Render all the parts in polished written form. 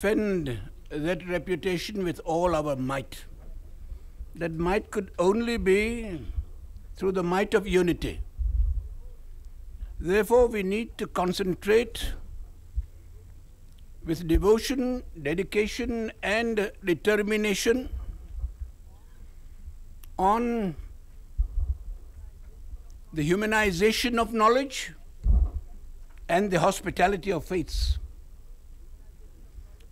defend that reputation with all our might. That might could only be through the might of unity. Therefore, we need to concentrate with devotion, dedication, and determination on the humanization of knowledge and the hospitality of faiths.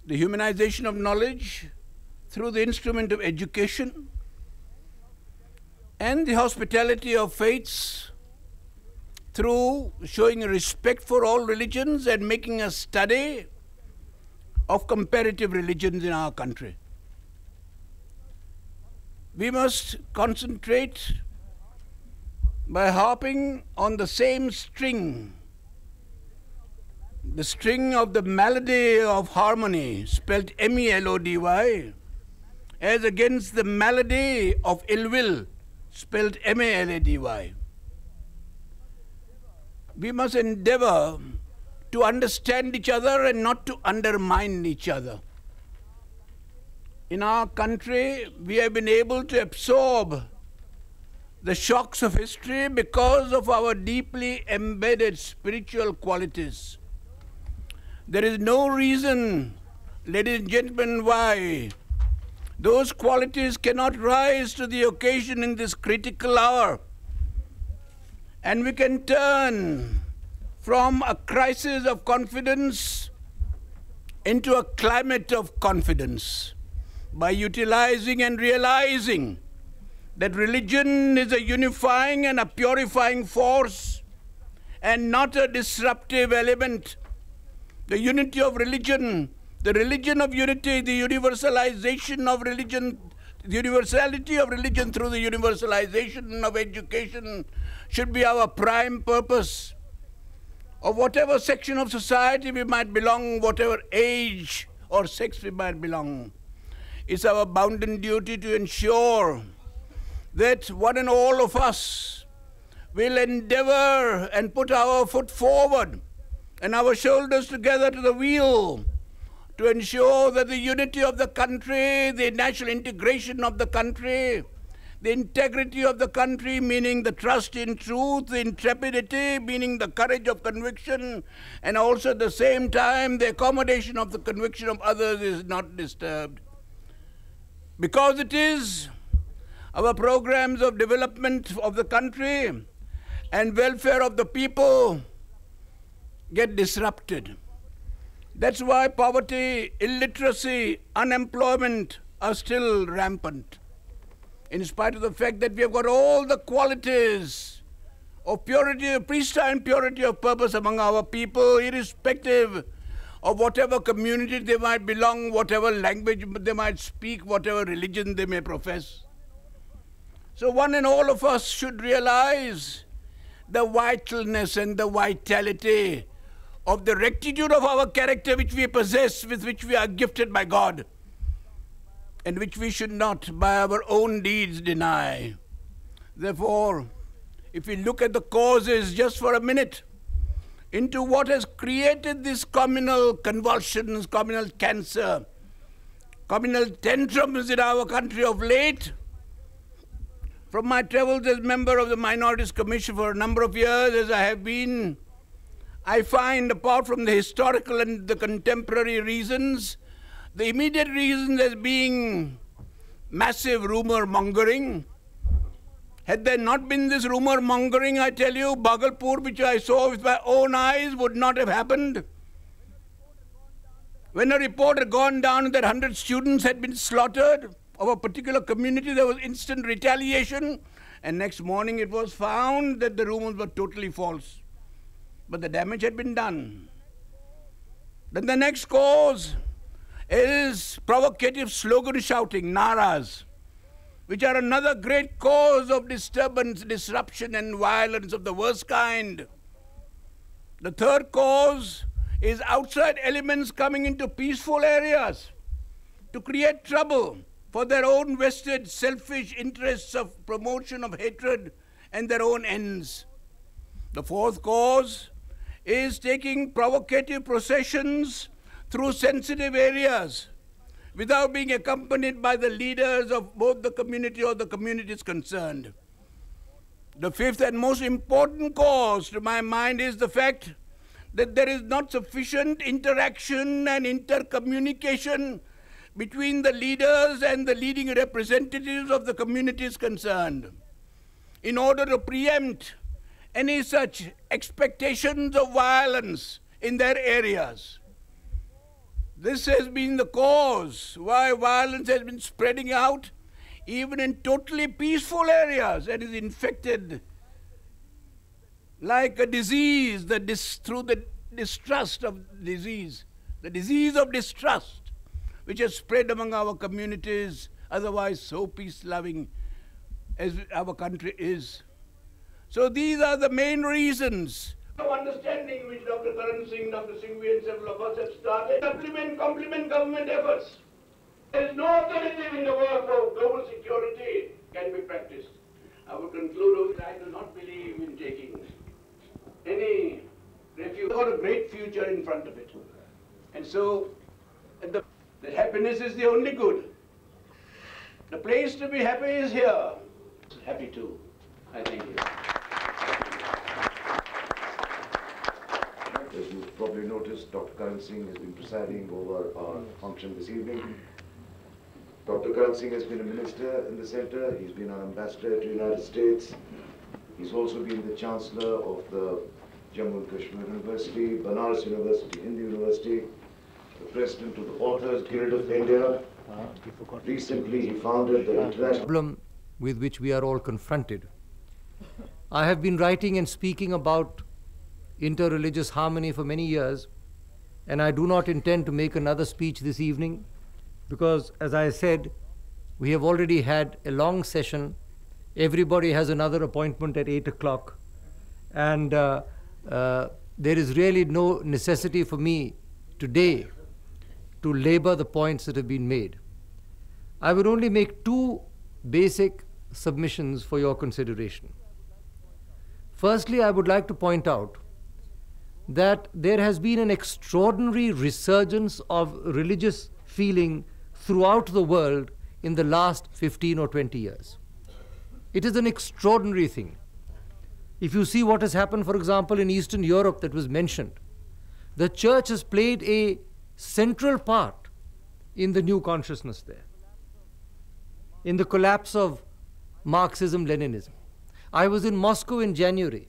The humanization of knowledge through the instrument of education and the hospitality of faiths through showing respect for all religions and making a study of comparative religions in our country. We must concentrate by harping on the same string, the string of the malady of harmony, spelled M-E-L-O-D-Y, as against the malady of ill will, spelled M-A-L-A-D-Y. We must endeavor to understand each other and not to undermine each other. In our country, we have been able to absorb the shocks of history because of our deeply embedded spiritual qualities. There is no reason, ladies and gentlemen, why those qualities cannot rise to the occasion in this critical hour. And we can turn from a crisis of confidence into a climate of confidence by utilizing and realizing that religion is a unifying and a purifying force and not a disruptive element. The unity of religion, the religion of unity, the universalization of religion, the universality of religion through the universalization of education should be our prime purpose. Of whatever section of society we might belong, whatever age or sex we might belong, it's our bounden duty to ensure that one and all of us will endeavor and put our foot forward and our shoulders together to the wheel to ensure that the unity of the country, the national integration of the country, the integrity of the country, meaning the trust in truth, the intrepidity, meaning the courage of conviction, and also at the same time the accommodation of the conviction of others is not disturbed. Because it is our programs of development of the country and welfare of the people get disrupted. That's why poverty, illiteracy, unemployment are still rampant, in spite of the fact that we have got all the qualities of purity, pristine purity of purpose among our people, irrespective of whatever community they might belong, whatever language they might speak, whatever religion they may profess. So one and all of us should realize the vitalness and the vitality of the rectitude of our character which we possess, with which we are gifted by God, and which we should not by our own deeds deny. Therefore, if we look at the causes just for a minute into what has created these communal convulsions, communal cancer, communal tantrums in our country of late, from my travels as member of the Minorities Commission for a number of years, as I have been, I find, apart from the historical and the contemporary reasons, the immediate reasons as being massive rumor mongering. Had there not been this rumor mongering, I tell you, Bhagalpur, which I saw with my own eyes, would not have happened. When a report had gone down that 100 students had been slaughtered of a particular community, there was instant retaliation, and next morning it was found that the rumors were totally false. But the damage had been done. Then the next cause is provocative slogan shouting, naras, which are another great cause of disturbance, disruption, and violence of the worst kind. The third cause is outside elements coming into peaceful areas to create trouble for their own vested, selfish interests of promotion of hatred and their own ends. The fourth cause is taking provocative processions through sensitive areas without being accompanied by the leaders of both the community or the communities concerned. The fifth and most important cause to my mind is the fact that there is not sufficient interaction and intercommunication between the leaders and the leading representatives of the communities concerned. In order to preempt any such expectations of violence in their areas. This has been the cause why violence has been spreading out even in totally peaceful areas and is infected like a disease through the distrust of disease, the disease of distrust which has spread among our communities, otherwise so peace-loving as our country is. So these are the main reasons of understanding which Dr. Karan Singh, Dr. Singhvi and several of us have started. Complement government efforts. There is no alternative in the world for global security can be practiced. I would conclude with I do not believe in taking any refuge. It's got a great future in front of it. And so the happiness is the only good. The place to be happy is here. Happy too. I thank you. As you've probably noticed, Dr. Karan Singh has been presiding over our function this evening. Dr. Karan Singh has been a minister in the center. He's been an ambassador to the United States. He's also been the chancellor of the Jammu and Kashmir University, Banaras University, Hindu University, the president of the Authors Guild of India. Recently, he founded the international problem with which we are all confronted. I have been writing and speaking about interreligious harmony for many years, and I do not intend to make another speech this evening because, as I said, we have already had a long session. Everybody has another appointment at 8 o'clock, and there is really no necessity for me today to labor the points that have been made. I would only make two basic submissions for your consideration. Firstly, I would like to point out that there has been an extraordinary resurgence of religious feeling throughout the world in the last 15 or 20 years. It is an extraordinary thing. If you see what has happened, for example, in Eastern Europe that was mentioned, the church has played a central part in the new consciousness there, in the collapse of Marxism-Leninism. I was in Moscow in January.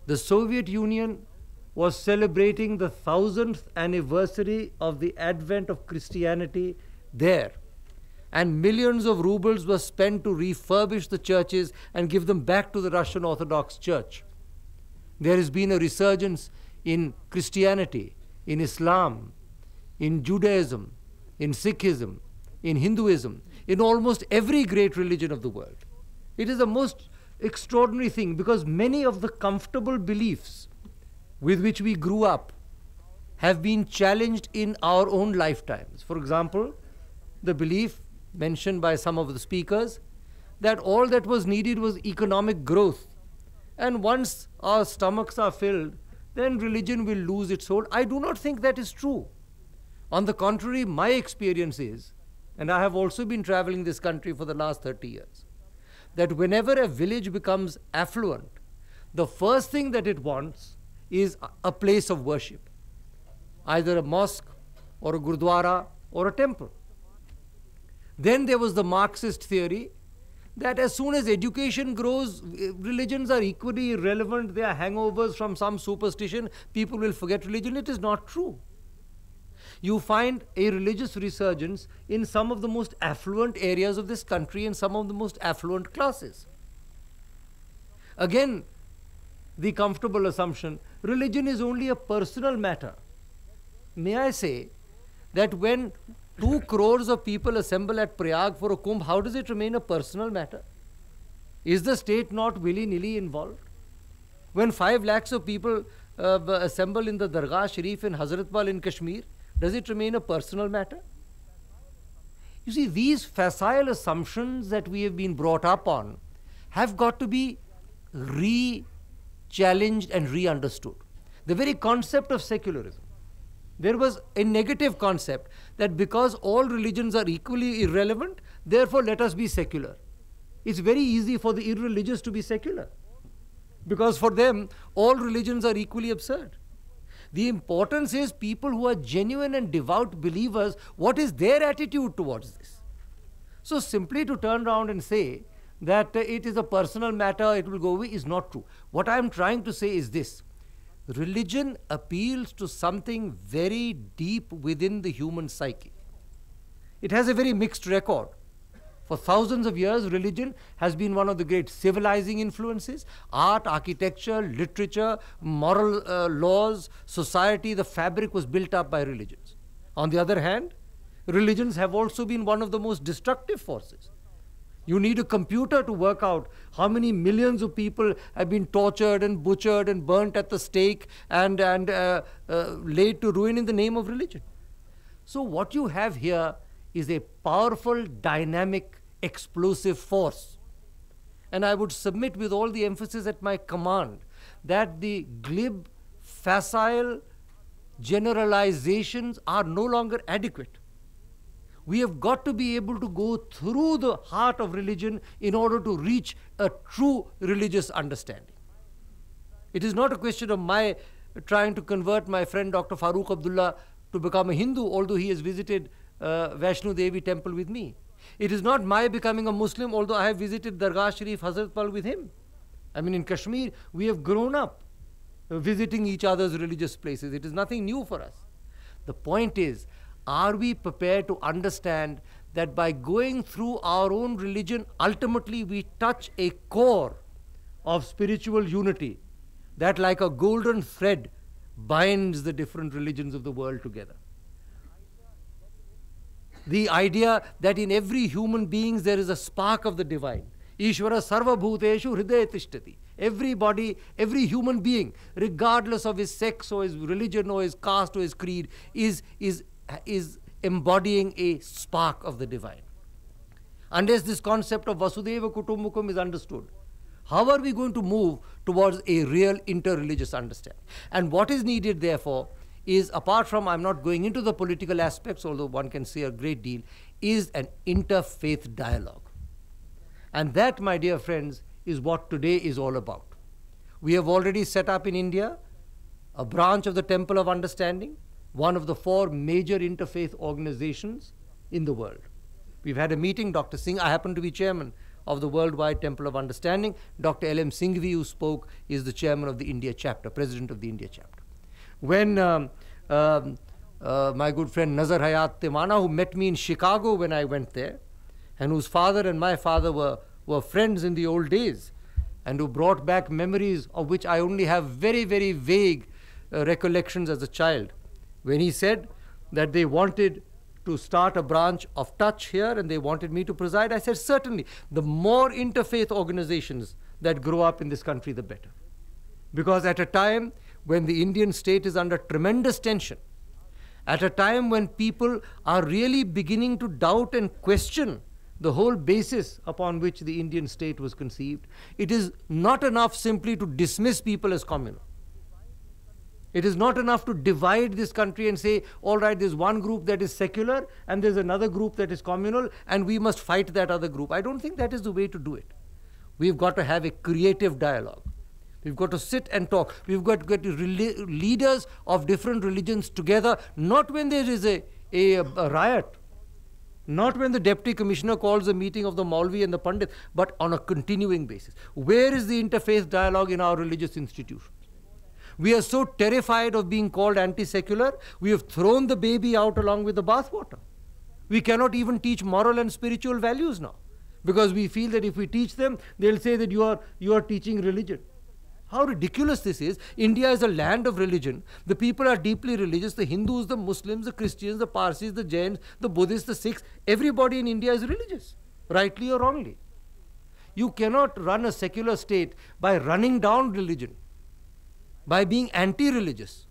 The Soviet Union was celebrating the 1000th anniversary of the advent of Christianity there. And millions of rubles were spent to refurbish the churches and give them back to the Russian Orthodox Church. There has been a resurgence in Christianity, in Islam, in Judaism, in Sikhism, in Hinduism, in almost every great religion of the world. It is a most extraordinary thing because many of the comfortable beliefs with which we grew up have been challenged in our own lifetimes. For example, the belief mentioned by some of the speakers that all that was needed was economic growth, and once our stomachs are filled, then religion will lose its hold. I do not think that is true. On the contrary, my experience is, and I have also been traveling this country for the last 30 years, that whenever a village becomes affluent, the first thing that it wants is a place of worship, either a mosque or a gurdwara or a temple. Then there was the Marxist theory that as soon as education grows, religions are equally irrelevant, they are hangovers from some superstition, people will forget religion. It is not true. You find a religious resurgence in some of the most affluent areas of this country and some of the most affluent classes. Again, the comfortable assumption, religion is only a personal matter. May I say that when 2 crores of people assemble at Prayag for a Kumbh, how does it remain a personal matter? Is the state not willy-nilly involved? When 5 lakhs of people assemble in the Dargah Sharif in Hazratbal in Kashmir, does it remain a personal matter? You see, these facile assumptions that we have been brought up on have got to be re-challenged and re-understood. The very concept of secularism, There was a negative concept that because all religions are equally irrelevant, therefore let us be secular. It's very easy for the irreligious to be secular, because for them, all religions are equally absurd. The importance is people who are genuine and devout believers, what is their attitude towards this? So simply to turn around and say that it is a personal matter, it will go away, is not true. What I am trying to say is this: religion appeals to something very deep within the human psyche. It has a very mixed record. For thousands of years, religion has been one of the great civilizing influences. Art, architecture, literature, moral laws, society, the fabric was built up by religions. On the other hand, religions have also been one of the most destructive forces. You need a computer to work out how many millions of people have been tortured and butchered and burnt at the stake and laid to ruin in the name of religion. So what you have here is a powerful, dynamic, explosive force. And I would submit with all the emphasis at my command that the glib, facile generalizations are no longer adequate. We have got to be able to go through the heart of religion in order to reach a true religious understanding. It is not a question of my trying to convert my friend Dr. Farooq Abdullah to become a Hindu, although he has visited Vaishno Devi temple with me. It is not my becoming a Muslim, although I have visited Dargah Sharif Hazratpal with him. I mean, in Kashmir, we have grown up visiting each other's religious places. It is nothing new for us. The point is, are we prepared to understand that by going through our own religion, ultimately we touch a core of spiritual unity that, like a golden thread, binds the different religions of the world together? The idea that in every human being there is a spark of the divine. Ishvara sarva bhuteshu hridaya tishtati. Everybody, every human being, regardless of his sex or his religion or his caste or his creed, is embodying a spark of the divine. Unless this concept of Vasudeva Kutumbakam is understood, how are we going to move towards a real interreligious understanding? And what is needed, therefore, is, apart from, I'm not going into the political aspects, although one can say a great deal, is an interfaith dialogue. And that, my dear friends, is what today is all about. We have already set up in India a branch of the Temple of Understanding, one of the 4 major interfaith organizations in the world. We've had a meeting, Dr. Singh, I happen to be chairman of the Worldwide Temple of Understanding. Dr. L.M. Singhvi, who spoke, is the chairman of the India chapter, president of the India chapter. When my good friend Nazar Hayat Temana, who met me in Chicago when I went there, and whose father and my father were friends in the old days, and who brought back memories of which I only have very, very vague recollections as a child, when he said that they wanted to start a branch of touch here and they wanted me to preside, I said, certainly, the more interfaith organizations that grow up in this country, the better. Because at a time when the Indian state is under tremendous tension, at a time when people are really beginning to doubt and question the whole basis upon which the Indian state was conceived, it is not enough simply to dismiss people as communal. It is not enough to divide this country and say, all right, there's one group that is secular and there's another group that is communal and we must fight that other group. I don't think that is the way to do it. We've got to have a creative dialogue. We've got to sit and talk. We've got to get leaders of different religions together, not when there is a riot, not when the deputy commissioner calls a meeting of the Maulvi and the Pandit, but on a continuing basis. Where is the interfaith dialogue in our religious institutions? We are so terrified of being called anti-secular, we have thrown the baby out along with the bathwater. We cannot even teach moral and spiritual values now, because we feel that if we teach them, they'll say that you are teaching religion. How ridiculous this is. India is a land of religion. The people are deeply religious. The Hindus, the Muslims, the Christians, the Parsis, the Jains, the Buddhists, the Sikhs, everybody in India is religious, rightly or wrongly. You cannot run a secular state by running down religion, by being anti-religious.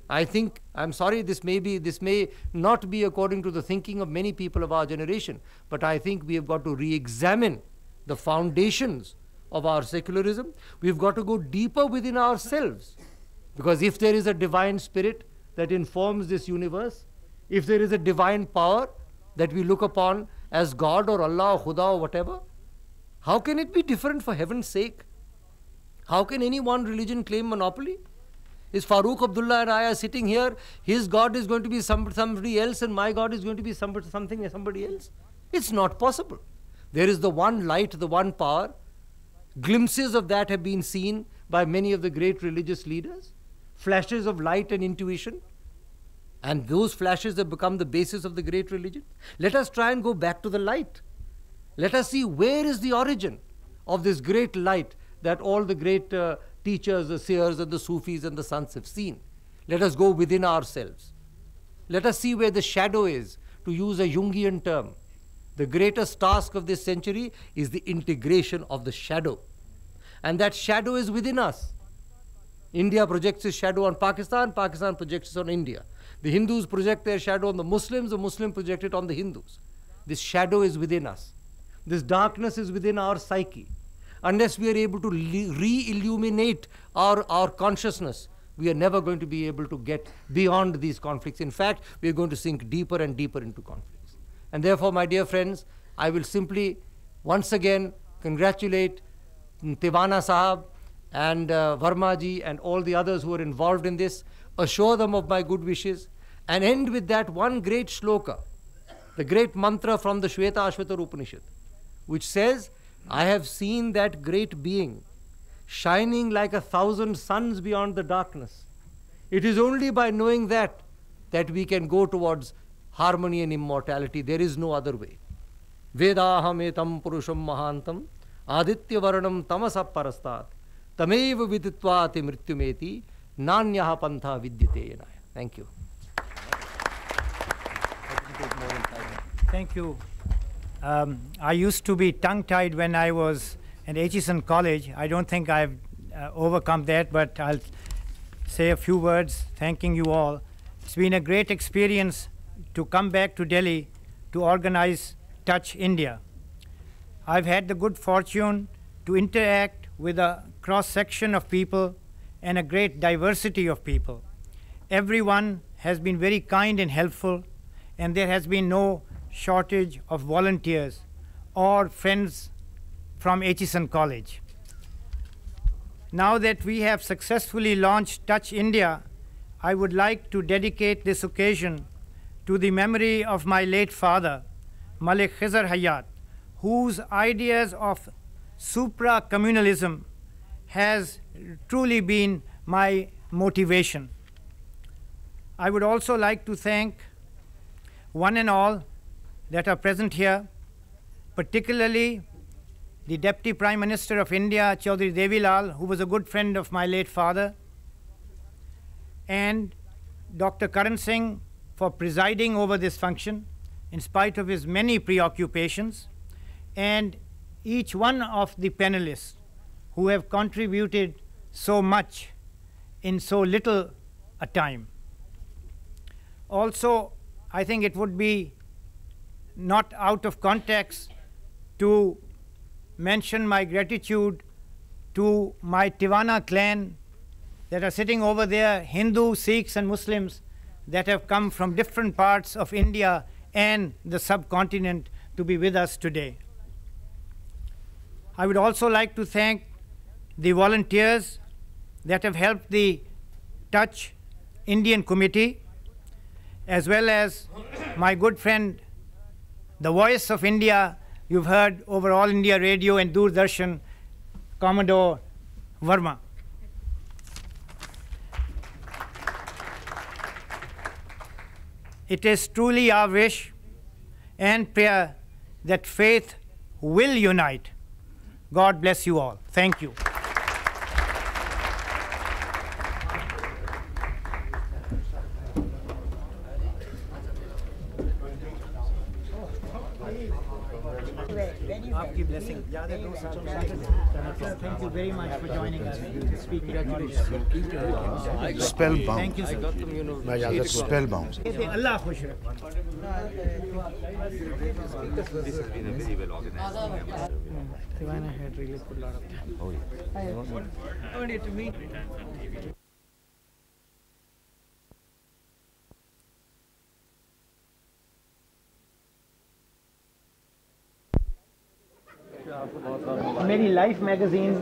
I think, I'm sorry, this may not be according to the thinking of many people of our generation, but I think we have got to re-examine the foundations of our secularism. We've got to go deeper within ourselves, because if there is a divine spirit, that informs this universe, if there is a divine power that we look upon as God or Allah or Khuda or whatever, how can it be different, for heaven's sake? How can any one religion claim monopoly? Is Farooq Abdullah and I are sitting here, his God is going to be somebody else and my God is going to be somebody else? It's not possible. There is the one light, the one power. Glimpses of that have been seen by many of the great religious leaders. Flashes of light and intuition. And those flashes have become the basis of the great religion. Let us try and go back to the light. Let us see where is the origin of this great light that all the great teachers, the seers and the Sufis and the sons have seen. Let us go within ourselves. Let us see where the shadow is, to use a Jungian term. The greatest task of this century is the integration of the shadow. And that shadow is within us. India projects its shadow on Pakistan, Pakistan projects it on India. The Hindus project their shadow on the Muslims project it on the Hindus. This shadow is within us. This darkness is within our psyche. Unless we are able to re-illuminate our consciousness, we are never going to be able to get beyond these conflicts. In fact, we are going to sink deeper and deeper into conflicts. And therefore, my dear friends, I will simply once again congratulate Tivana Sahab and Verma ji and all the others who are involved in this, assure them of my good wishes, and end with that one great shloka, the great mantra from the Shweta Ashvatar Upanishad, which says, I have seen that great being shining like 1,000 suns beyond the darkness. It is only by knowing that we can go towards harmony and immortality. There is no other way. Vedaham etam purusham mahantam aditya varanam tamasa parastat tameva viditvati mrityumeti nanyaha pantha vidyate yenaya. Thank you. Thank you. I used to be tongue-tied when I was at Atchison College. I don't think I've overcome that, but I'll say a few words thanking you all. It's been a great experience to come back to Delhi to organize Touch India. I've had the good fortune to interact with a cross-section of people and a great diversity of people. Everyone has been very kind and helpful, and there has been no shortage of volunteers or friends from Atchison College. Now that we have successfully launched Touch India, I would like to dedicate this occasion to the memory of my late father, Malik Khizr Hayat, whose ideas of supra-communalism has truly been my motivation. I would also like to thank one and all that are present here, particularly the Deputy Prime Minister of India, Chaudhry Devilal, who was a good friend of my late father, and Dr. Karan Singh for presiding over this function in spite of his many preoccupations, and each one of the panelists who have contributed so much in so little a time. Also, I think it would be not out of context to mention my gratitude to my Tivana clan that are sitting over there, Hindu, Sikhs and Muslims that have come from different parts of India and the subcontinent to be with us today. I would also like to thank the volunteers that have helped the Touch Indian Committee, as well as my good friend, the voice of India, you've heard over All India Radio and Doordarshan, Commodore Verma. It is truly our wish and prayer that faith will unite. God bless you all. Thank you. Thank you very much for joining us to speak. Spellbound. Thank you, sir. Spellbound. Allah khush rakhe. This has been a very well organized. Tivana had really put a lot of time. Oh, yeah. I wanted to meet. मेरी life magazine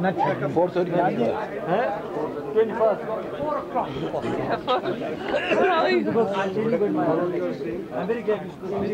न छपी। 21st. 4 o'clock. I'm really good, man. I'm very glad you spoke.